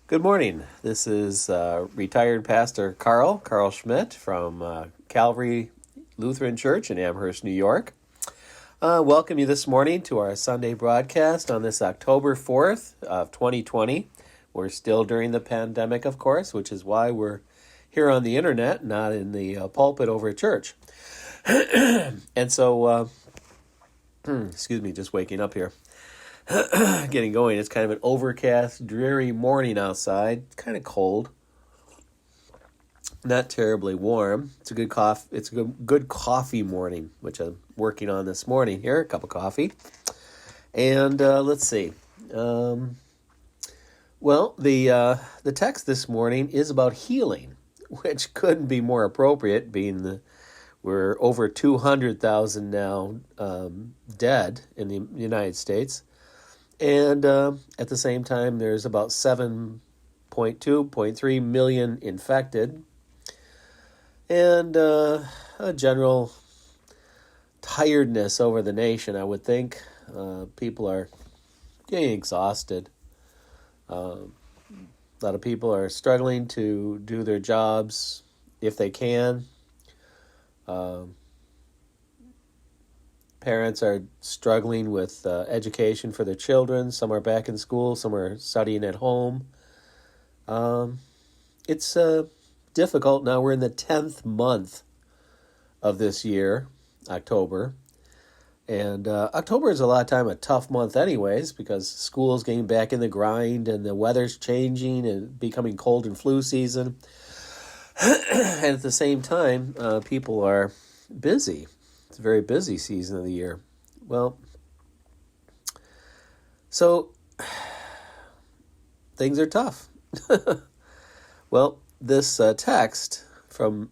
Good morning. This is retired pastor Karl Schmidt from Calvary Lutheran Church in Amherst, New York. Welcome you this morning to our Sunday broadcast on this October 4th of 2020. We're still during the pandemic, of course, which is why we're here on the internet, not in the pulpit over at church. And so, excuse me, just waking up here. Getting going. It's kind of an overcast, dreary morning outside. It's kind of cold. Not terribly warm. It's a good coffee morning, which I'm working on this morning here. A cup of coffee. And let's see. The text this morning is about healing, which couldn't be more appropriate, being we're over 200,000 now dead in the United States. And at the same time, there's about 7.3 million infected. And a general tiredness over the nation, I would think. People are getting exhausted. A lot of people are struggling to do their jobs if they can. Parents are struggling with education for their children. Some are back in school. Some are studying at home. It's difficult. Now we're in the 10th month of this year, October. And October is a lot of time a tough month anyways, because school's getting back in the grind and the weather's changing and becoming cold and flu season. And at the same time, people are busy. It's a very busy season of the year. Well, so things are tough. Well, this text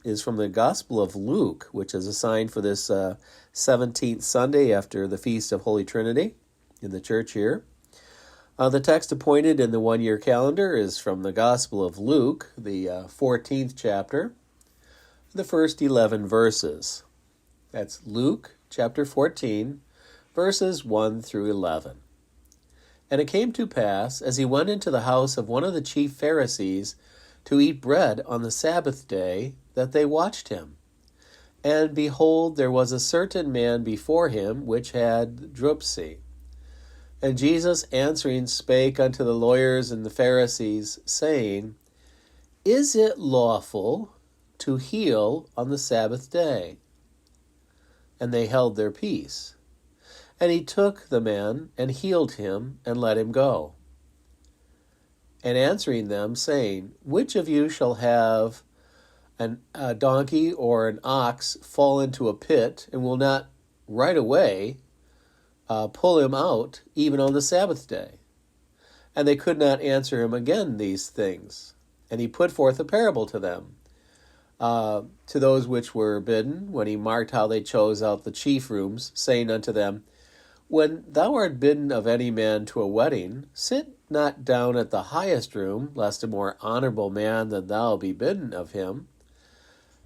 is from the Gospel of Luke, which is assigned for this 17th Sunday after the Feast of Holy Trinity in the church here. The text appointed in the one-year calendar is from the Gospel of Luke, the 14th chapter, the first 11 verses. That's Luke chapter 14, verses 1 through 11. And it came to pass, as he went into the house of one of the chief Pharisees to eat bread on the Sabbath day, that they watched him. And behold, there was a certain man before him which had dropsy. And Jesus answering spake unto the lawyers and the Pharisees, saying, Is it lawful to heal on the Sabbath day? And they held their peace. And he took the man, and healed him, and let him go. And answering them, saying, Which of you shall have a donkey or an ox fall into a pit, and will not right away pull him out, even on the Sabbath day? And they could not answer him again these things. And he put forth a parable to them. To those which were bidden, when he marked how they chose out the chief rooms, saying unto them, When thou art bidden of any man to a wedding, sit not down at the highest room, lest a more honorable man than thou be bidden of him.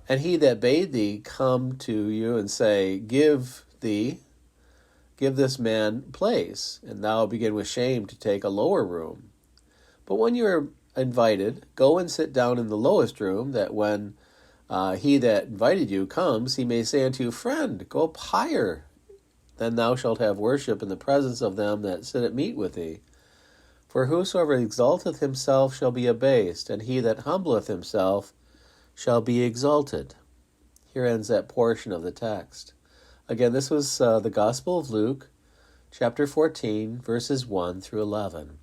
And he that bade thee come to you and say, Give this man place, and thou begin with shame to take a lower room. But when you are invited, go and sit down in the lowest room, that when he that invited you comes, he may say unto you, Friend, go up higher, then thou shalt have worship in the presence of them that sit at meat with thee. For whosoever exalteth himself shall be abased, and he that humbleth himself shall be exalted. Here ends that portion of the text. Again, this was the Gospel of Luke, chapter 14, verses 1 through 11.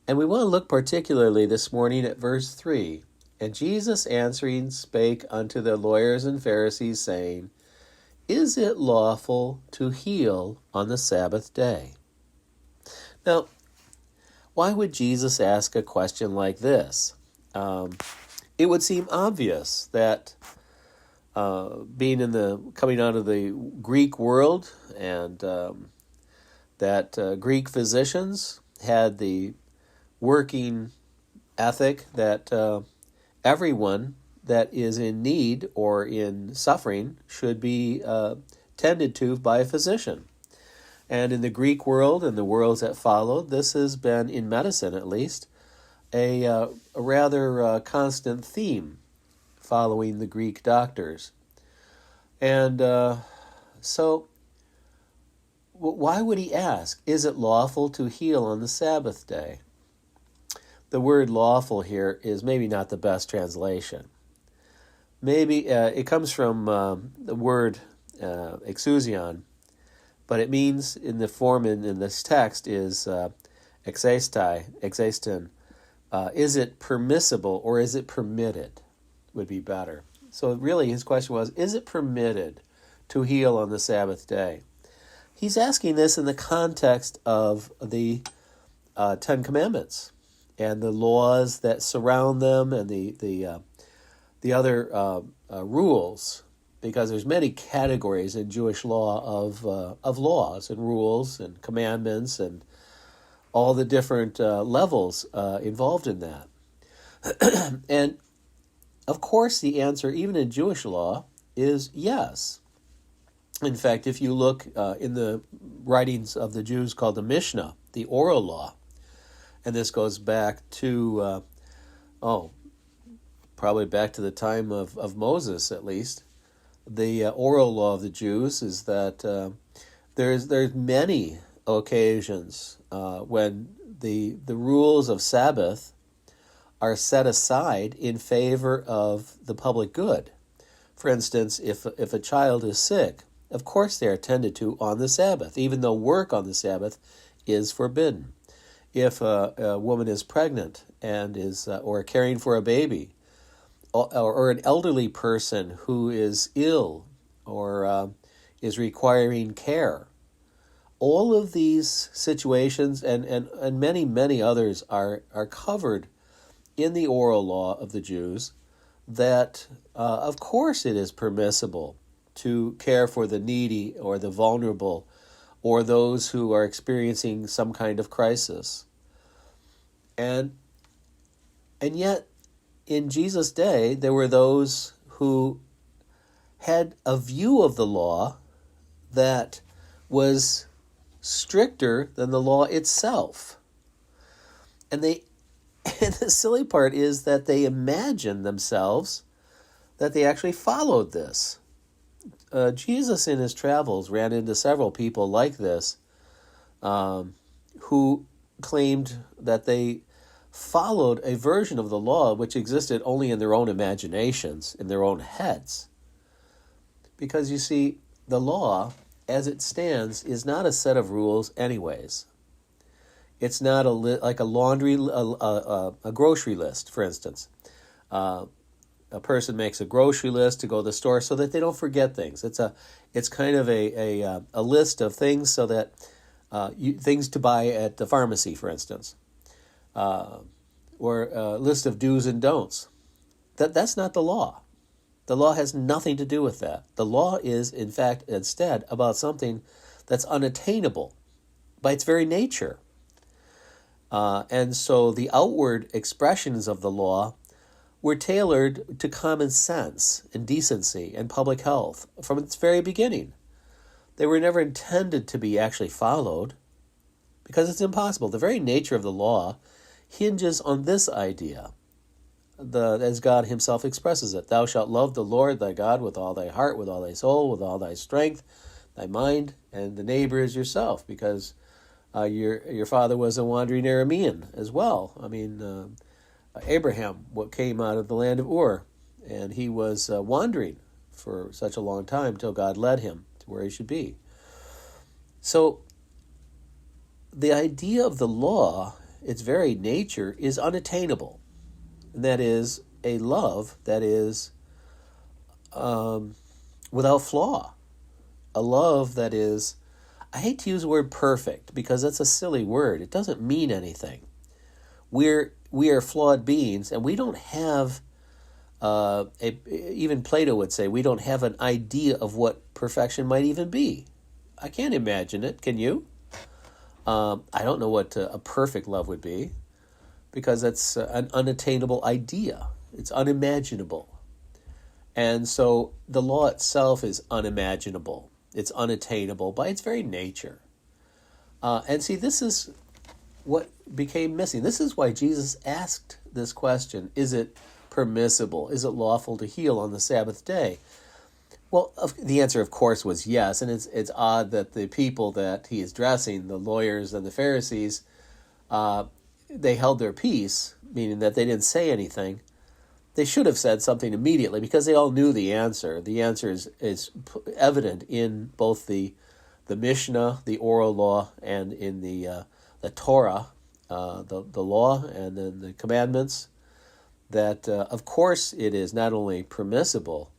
And we want to look particularly this morning at verse 3. And Jesus answering spake unto the lawyers and Pharisees, saying, Is it lawful to heal on the Sabbath day? Now, why would Jesus ask a question like this? It would seem obvious that coming out of the Greek world, and that Greek physicians had the working ethic that everyone that is in need or in suffering should be tended to by a physician. And in the Greek world and the worlds that followed, this has been, in medicine at least, a rather constant theme following the Greek doctors. And so why would he ask, is it lawful to heal on the Sabbath day? The word lawful here is maybe not the best translation. Maybe it comes from the word exousion, but it means in the form in this text is exestin. Is it permissible or is it permitted would be better. So really his question was, is it permitted to heal on the Sabbath day? He's asking this in the context of the Ten Commandments and the laws that surround them and the other rules, because there's many categories in Jewish law of laws and rules and commandments and all the different levels involved in that. And of course the answer, even in Jewish law, is yes. In fact, if you look in the writings of the Jews called the Mishnah, the oral law, and this goes back to, probably back to the time of Moses at least, the oral law of the Jews is that there's many occasions when the rules of Sabbath are set aside in favor of the public good. For instance, if a child is sick, of course they are tended to on the Sabbath, even though work on the Sabbath is forbidden. If a woman is pregnant and is or caring for a baby, or an elderly person who is ill or is requiring care, all of these situations and many, many others are covered in the oral law of the Jews, that of course it is permissible to care for the needy or the vulnerable or those who are experiencing some kind of crisis. And yet, in Jesus' day, there were those who had a view of the law that was stricter than the law itself. And the silly part is that they imagined themselves that they actually followed this. Jesus in his travels ran into several people like this who claimed that they followed a version of the law which existed only in their own imaginations, in their own heads. Because you see, the law, as it stands, is not a set of rules anyways. It's not like a laundry, a grocery list, for instance. A person makes a grocery list to go to the store so that they don't forget things. It's kind of a list of things so that things to buy at the pharmacy, for instance, or a list of do's and don'ts. That's not the law. The law has nothing to do with that. The law is, in fact, instead about something that's unattainable by its very nature. And so the outward expressions of the law were tailored to common sense and decency and public health from its very beginning. They were never intended to be actually followed because it's impossible. The very nature of the law hinges on this idea, as God himself expresses it. Thou shalt love the Lord thy God with all thy heart, with all thy soul, with all thy strength, thy mind, and the neighbor is yourself, because your father was a wandering Aramean as well. I mean, Abraham came out of the land of Ur, and he was wandering for such a long time till God led him to where he should be. So the idea of the law, its very nature, is unattainable. And that is a love that is without flaw. A love that is, I hate to use the word perfect because that's a silly word. It doesn't mean anything. We are flawed beings, and we don't have, even Plato would say, we don't have an idea of what perfection might even be. I can't imagine it. Can you? I don't know what a perfect love would be, because that's an unattainable idea. It's unimaginable. And so the law itself is unimaginable. It's unattainable by its very nature. And see, this is what became missing. This is why Jesus asked this question: is it permissible? Is it lawful to heal on the Sabbath day? Well, the answer, of course, was yes, and it's odd that the people that he is addressing, the lawyers and the Pharisees, they held their peace, meaning that they didn't say anything. They should have said something immediately because they all knew the answer. The answer is evident in both the Mishnah, the oral law, and in the Torah, the law, and then the commandments. That of course it is not only permissible,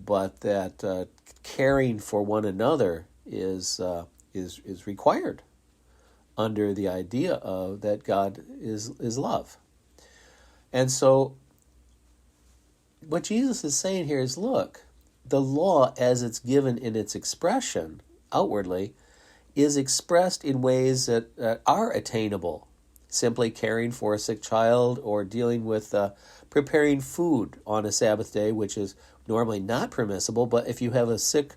but that caring for one another is required under the idea of that God is love. And so what Jesus is saying here is, look, the law as it's given in its expression outwardly is expressed in ways that are attainable. Simply caring for a sick child, or dealing with preparing food on a Sabbath day, which is normally not permissible. But if you have a sick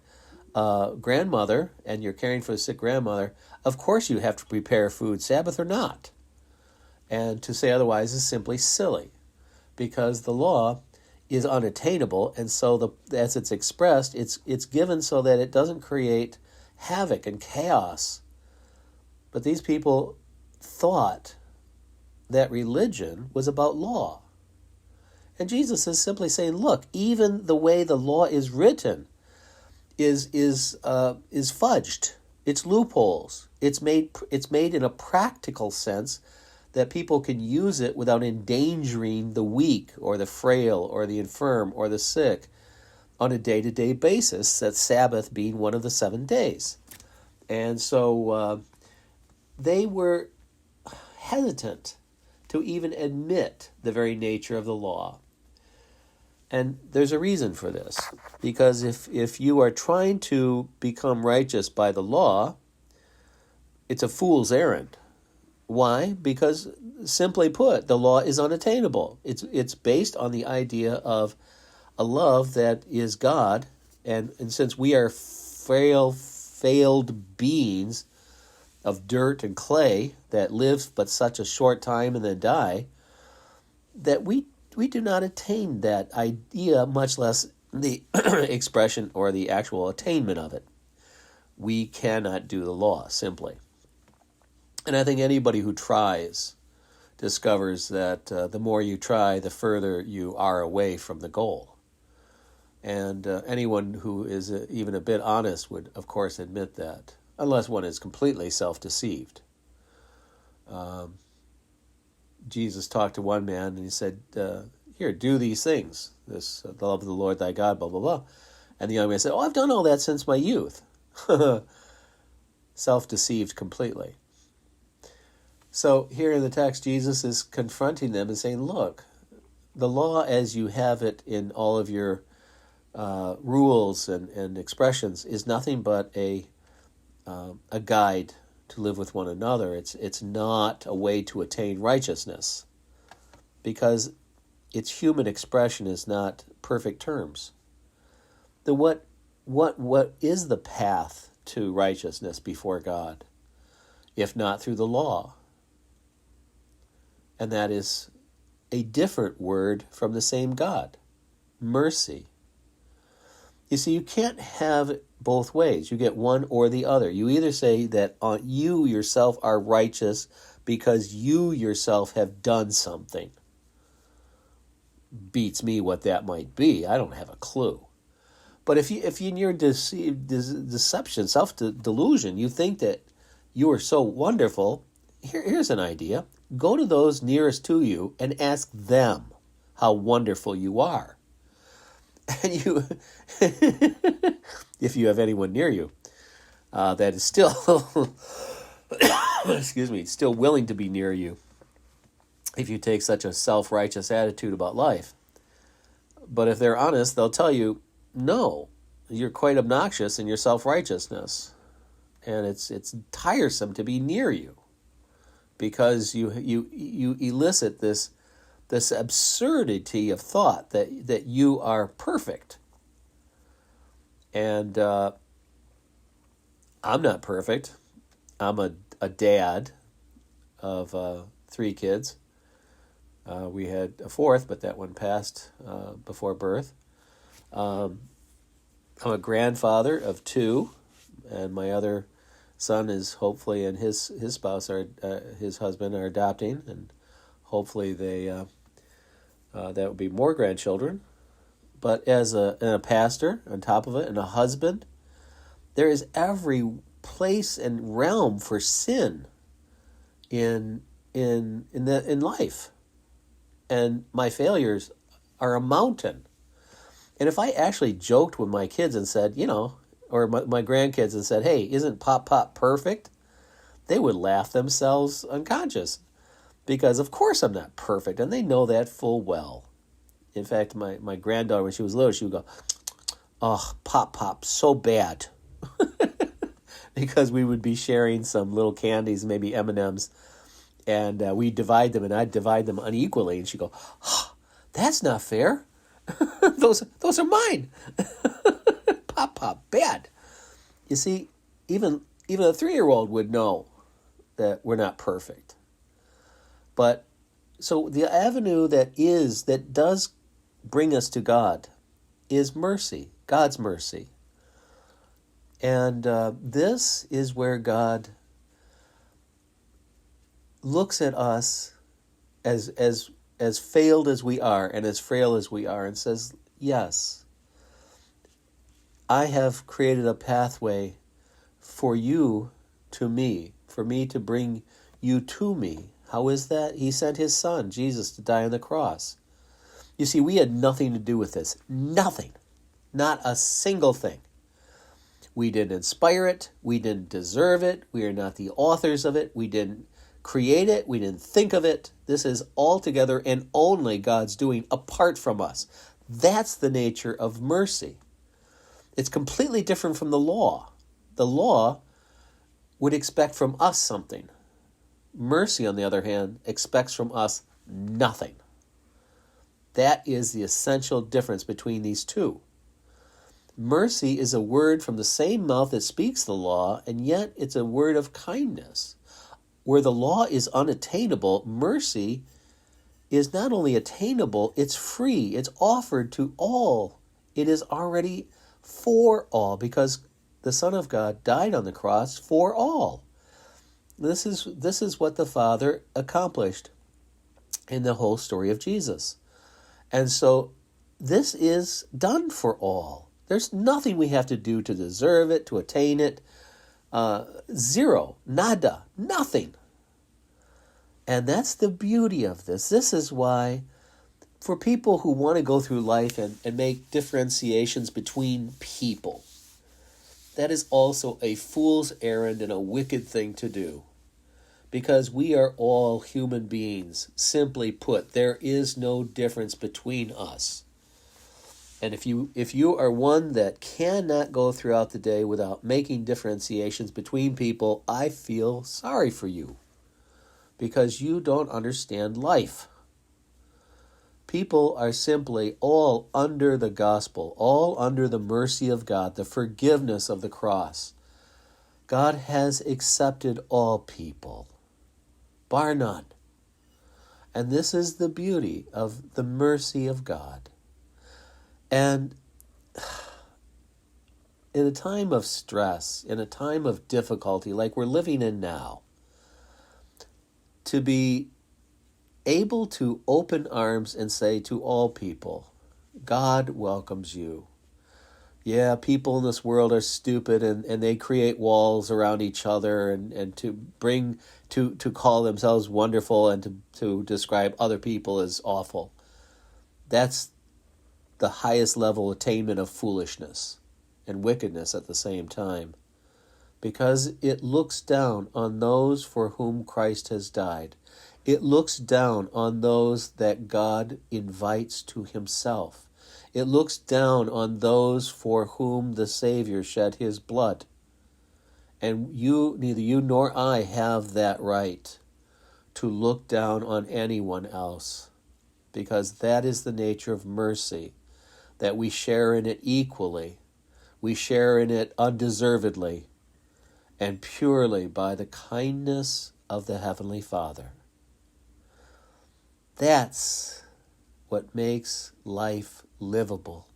grandmother and you're caring for a sick grandmother, of course you have to prepare food, Sabbath or not. And to say otherwise is simply silly, because the law is unattainable, and so as it's expressed, it's given so that it doesn't create havoc and chaos. But these people thought that religion was about law. And Jesus is simply saying, look, even the way the law is written is fudged. It's loopholes. It's made in a practical sense that people can use it without endangering the weak or the frail or the infirm or the sick on a day-to-day basis, that Sabbath being one of the 7 days. And so they were hesitant to even admit the very nature of the law. And there's a reason for this, because if you are trying to become righteous by the law, it's a fool's errand. Why? Because, simply put, the law is unattainable. It's based on the idea of a love that is God, and since we are failed beings of dirt and clay that live but such a short time and then die, that we do not attain that idea, much less the expression or the actual attainment of it. We cannot do the law, simply. And I think anybody who tries discovers that the more you try, the further you are away from the goal. And anyone who is even a bit honest would, of course, admit that, unless one is completely self-deceived. Jesus talked to one man and he said, here, do these things, this the love of the Lord thy God, blah, blah, blah. And the young man said, oh, I've done all that since my youth. Self-deceived completely. So here in the text, Jesus is confronting them and saying, look, the law as you have it in all of your rules and expressions is nothing but a guide to live with one another. It's not a way to attain righteousness, because its human expression is not perfect terms. What is the path to righteousness before God, if not through the law? And that is a different word from the same God, mercy. You see, you can't have it both ways. You get one or the other. You either say that you yourself are righteous because you yourself have done something. Beats me what that might be. I don't have a clue. But if you in your deception, self-delusion, you think that you are so wonderful, here's an idea. Go to those nearest to you and ask them how wonderful you are. And you, if you have anyone near you that is still, still willing to be near you, if you take such a self-righteous attitude about life. But if they're honest, they'll tell you, no, you're quite obnoxious in your self-righteousness. And it's tiresome to be near you, because you elicit this absurdity of thought that you are perfect. And I'm not perfect. I'm a dad of 3 kids. We had a 4th, but that one passed before birth. I'm a grandfather of 2, and my other son is hopefully, and his spouse, his husband, are adopting, and hopefully that would be more grandchildren. But as a pastor on top of it, and a husband, there is every place and realm for sin in life, and my failures are a mountain. And if I actually joked with my kids and said, or my grandkids and said, "Hey, isn't Pop perfect?" they would laugh themselves unconscious, because of course I'm not perfect, and they know that full well. In fact, my granddaughter, when she was little, she would go, "Oh, Pop, so bad." Because we would be sharing some little candies, maybe M&Ms, and we divide them, and I'd divide them unequally, and she'd go, "Oh, that's not fair. those are mine." Pop, bad. You see, even a 3-year-old would know that we're not perfect. But so the avenue that does bring us to God is mercy, God's mercy. And this is where God looks at us as failed as we are and as frail as we are, and says, "Yes, I have created a pathway for you to me, for me to bring you to me." How is that? He sent his son, Jesus, to die on the cross. You see, we had nothing to do with this. Nothing. Not a single thing. We didn't inspire it. We didn't deserve it. We are not the authors of it. We didn't create it. We didn't think of it. This is altogether and only God's doing apart from us. That's the nature of mercy. It's completely different from the law. The law would expect from us something. Mercy, on the other hand, expects from us nothing. That is the essential difference between these two. Mercy is a word from the same mouth that speaks the law, and yet it's a word of kindness. Where the law is unattainable, mercy is not only attainable, it's free. It's offered to all. It is already for all, because the Son of God died on the cross for all. This is what the Father accomplished in the whole story of Jesus. And so this is done for all. There's nothing we have to do to deserve it, to attain it. Zero, nada, nothing. And that's the beauty of this. This is why, for people who want to go through life and make differentiations between people, that is also a fool's errand and a wicked thing to do. Because we are all human beings. Simply put, there is no difference between us. And if you are one that cannot go throughout the day without making differentiations between people, I feel sorry for you, because you don't understand life. People are simply all under the gospel, all under the mercy of God, the forgiveness of the cross. God has accepted all people, bar none. And this is the beauty of the mercy of God. And in a time of stress, in a time of difficulty like we're living in now, to be able to open arms and say to all people, God welcomes you. Yeah, people in this world are stupid, and they create walls around each other and to call themselves wonderful and to describe other people as awful. That's the highest level attainment of foolishness and wickedness at the same time, because it looks down on those for whom Christ has died. It looks down on those that God invites to himself. It looks down on those for whom the Savior shed his blood. And neither you nor I have that right to look down on anyone else, because that is the nature of mercy, that we share in it equally. We share in it undeservedly and purely by the kindness of the Heavenly Father. That's what makes life livable.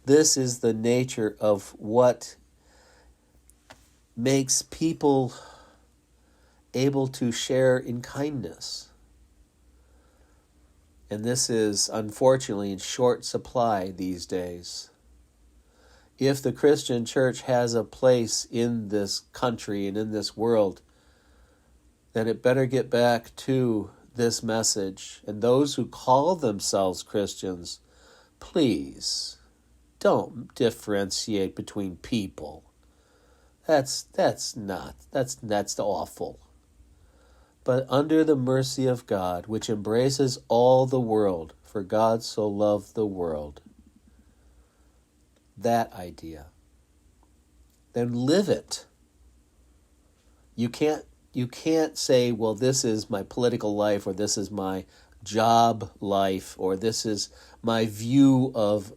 This is the nature of what makes people able to share in kindness. And this is unfortunately in short supply these days. If the Christian church has a place in this country and in this world, then it better get back to this message. And those who call themselves Christians, please don't differentiate between people. That's awful. But under the mercy of God, which embraces all the world, for God so loved the world, that idea, then live it. You can't say, well, this is my political life, or this is my job life, or this is my view of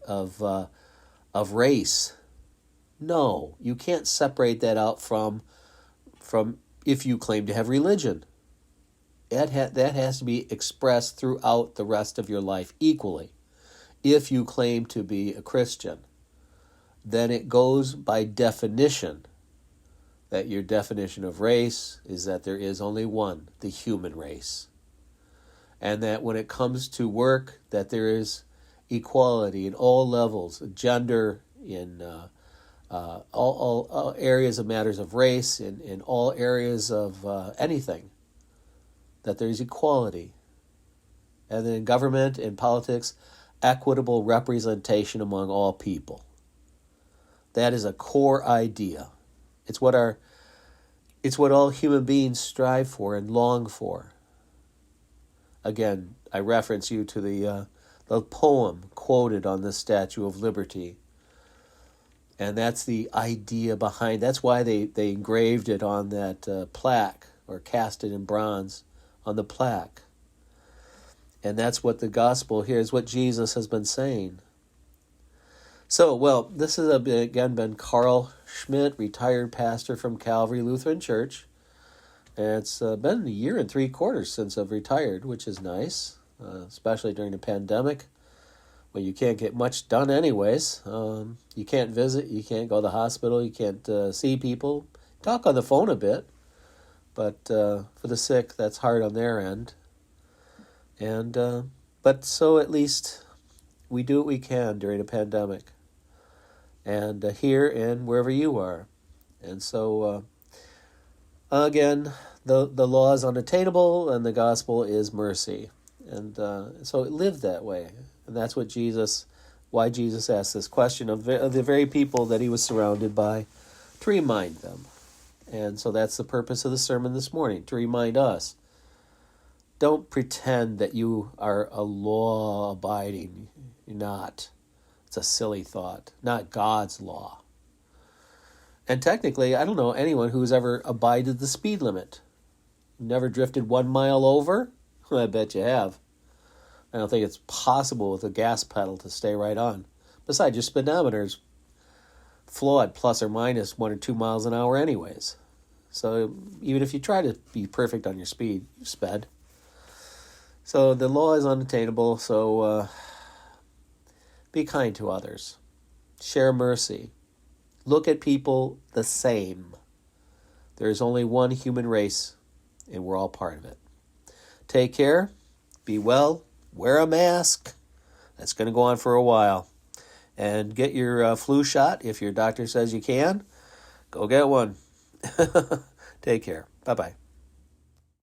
race. No, you can't separate that out from if you claim to have religion. That has to be expressed throughout the rest of your life equally. If you claim to be a Christian, then it goes by definition that your definition of race is that there is only one, the human race. And that when it comes to work, that there is equality in all levels, gender, in all areas of matters of race, in all areas of anything, that there is equality. And then in government and politics, equitable representation among all people. That is a core idea. It's what all human beings strive for and long for. Again, I reference you to the poem quoted on the Statue of Liberty. And that's the idea behind. That's why they engraved it on that plaque, or cast it in bronze on the plaque. And that's what the gospel here is, what Jesus has been saying. So, well, this has again been Karl Schmidt, retired pastor from Calvary Lutheran Church. And it's been 1 year and 3/4 since I've retired, which is nice, especially during the pandemic, when you can't get much done anyways. You can't visit, you can't go to the hospital, you can't see people. Talk on the phone a bit, but for the sick, that's hard on their end. And but so at least we do what we can during a pandemic, and here and wherever you are. And so again, the law is unattainable, and the gospel is mercy, and so live that way. And that's why Jesus asked this question of the very people that he was surrounded by, to remind them. And so that's the purpose of the sermon this morning, to remind us. Don't pretend that you are a law-abiding. You're not. It's a silly thought. Not God's law. And technically, I don't know anyone who's ever abided the speed limit. Never drifted 1 mile over? I bet you have. I don't think it's possible with a gas pedal to stay right on. Besides, your speedometer's flawed, plus or minus 1 or 2 miles an hour anyways. So even if you try to be perfect on your speed, you've sped. So the law is unattainable, so be kind to others. Share mercy. Look at people the same. There is only one human race, and we're all part of it. Take care. Be well. Wear a mask. That's going to go on for a while. And get your flu shot if your doctor says you can. Go get one. Take care. Bye-bye.